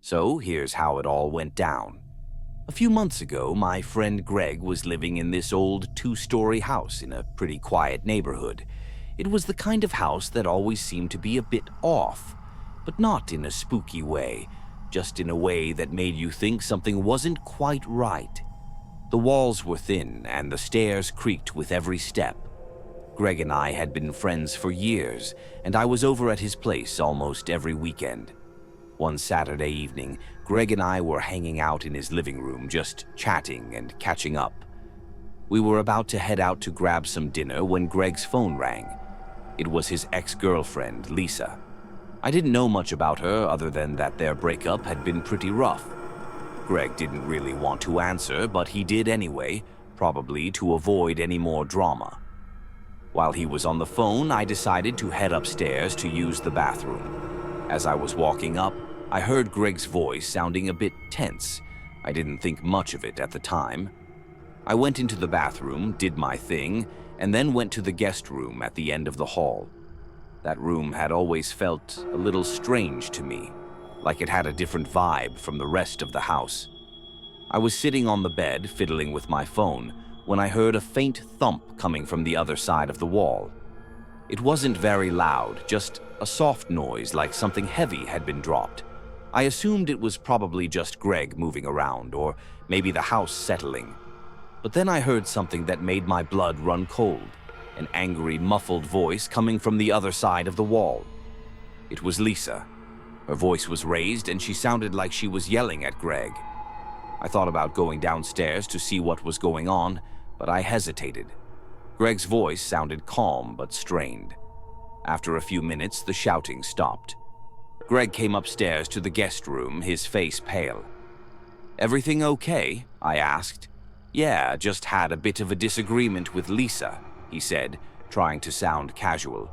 So here's how it all went down. A few months ago, my friend Greg was living in this old two-story house in a pretty quiet neighborhood. It was the kind of house that always seemed to be a bit off, but not in a spooky way, just in a way that made you think something wasn't quite right. The walls were thin and the stairs creaked with every step. Greg and I had been friends for years, and I was over at his place almost every weekend. One Saturday evening, Greg and I were hanging out in his living room, just chatting and catching up. We were about to head out to grab some dinner when Greg's phone rang. It was his ex-girlfriend, Lisa. I didn't know much about her other than that their breakup had been pretty rough. Greg didn't really want to answer, but he did anyway, probably to avoid any more drama. While he was on the phone, I decided to head upstairs to use the bathroom. As I was walking up, I heard Greg's voice sounding a bit tense. I didn't think much of it at the time. I went into the bathroom, did my thing, and then went to the guest room at the end of the hall. That room had always felt a little strange to me, like it had a different vibe from the rest of the house. I was sitting on the bed, fiddling with my phone, when I heard a faint thump coming from the other side of the wall. It wasn't very loud, just a soft noise like something heavy had been dropped. I assumed it was probably just Greg moving around, or maybe the house settling. But then I heard something that made my blood run cold, an angry, muffled voice coming from the other side of the wall. It was Lisa. Her voice was raised, and she sounded like she was yelling at Greg. I thought about going downstairs to see what was going on, but I hesitated. Greg's voice sounded calm but strained. After a few minutes, the shouting stopped. Greg came upstairs to the guest room, his face pale. "Everything okay?" I asked. "Yeah, just had a bit of a disagreement with Lisa," he said, trying to sound casual.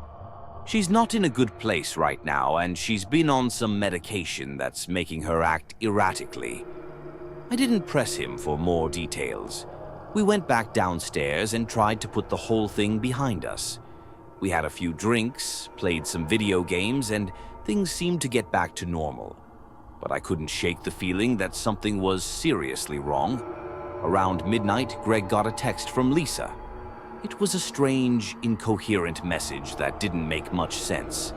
"She's not in a good place right now, and she's been on some medication that's making her act erratically." I didn't press him for more details. We went back downstairs and tried to put the whole thing behind us. We had a few drinks, played some video games, and things seemed to get back to normal. But I couldn't shake the feeling that something was seriously wrong. Around midnight, Greg got a text from Lisa. It was a strange, incoherent message that didn't make much sense.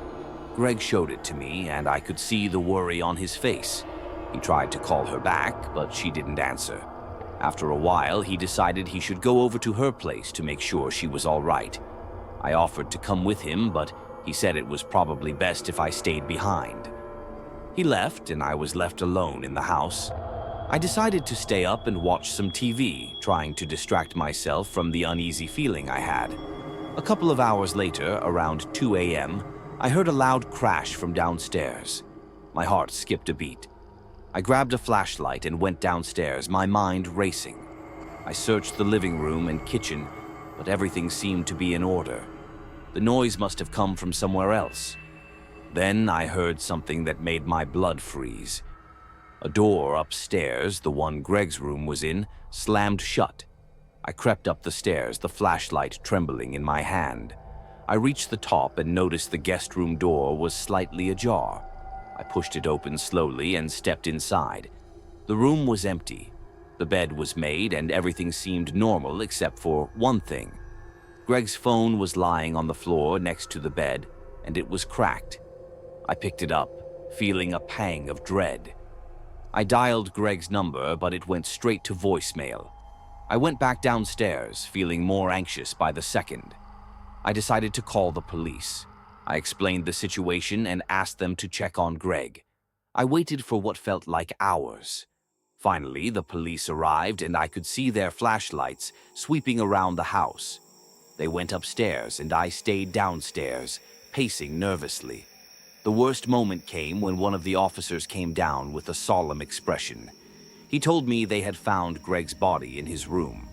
Greg showed it to me, and I could see the worry on his face. He tried to call her back, but she didn't answer. After a while, he decided he should go over to her place to make sure she was all right. I offered to come with him, but he said it was probably best if I stayed behind. He left, and I was left alone in the house. I decided to stay up and watch some TV, trying to distract myself from the uneasy feeling I had. A couple of hours later, around 2 a.m., I heard a loud crash from downstairs. My heart skipped a beat. I grabbed a flashlight and went downstairs, my mind racing. I searched the living room and kitchen, but everything seemed to be in order. The noise must have come from somewhere else. Then I heard something that made my blood freeze. A door upstairs, the one Greg's room was in, slammed shut. I crept up the stairs, the flashlight trembling in my hand. I reached the top and noticed the guest room door was slightly ajar. I pushed it open slowly and stepped inside. The room was empty. The bed was made and everything seemed normal except for one thing. Greg's phone was lying on the floor next to the bed, and it was cracked. I picked it up, feeling a pang of dread. I dialed Greg's number, but it went straight to voicemail. I went back downstairs, feeling more anxious by the second. I decided to call the police. I explained the situation and asked them to check on Greg. I waited for what felt like hours. Finally, the police arrived, and I could see their flashlights sweeping around the house. They went upstairs, and I stayed downstairs, pacing nervously. The worst moment came when one of the officers came down with a solemn expression. He told me they had found Greg's body in his room.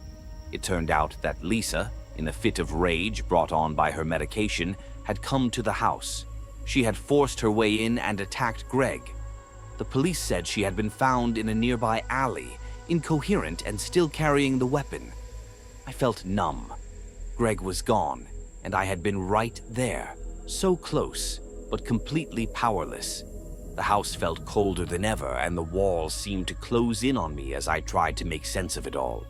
It turned out that Lisa, in a fit of rage brought on by her medication, had come to the house. She had forced her way in and attacked Greg. The police said she had been found in a nearby alley, incoherent and still carrying the weapon. I felt numb. Greg was gone, and I had been right there, so close, but completely powerless. The house felt colder than ever, and the walls seemed to close in on me as I tried to make sense of it all.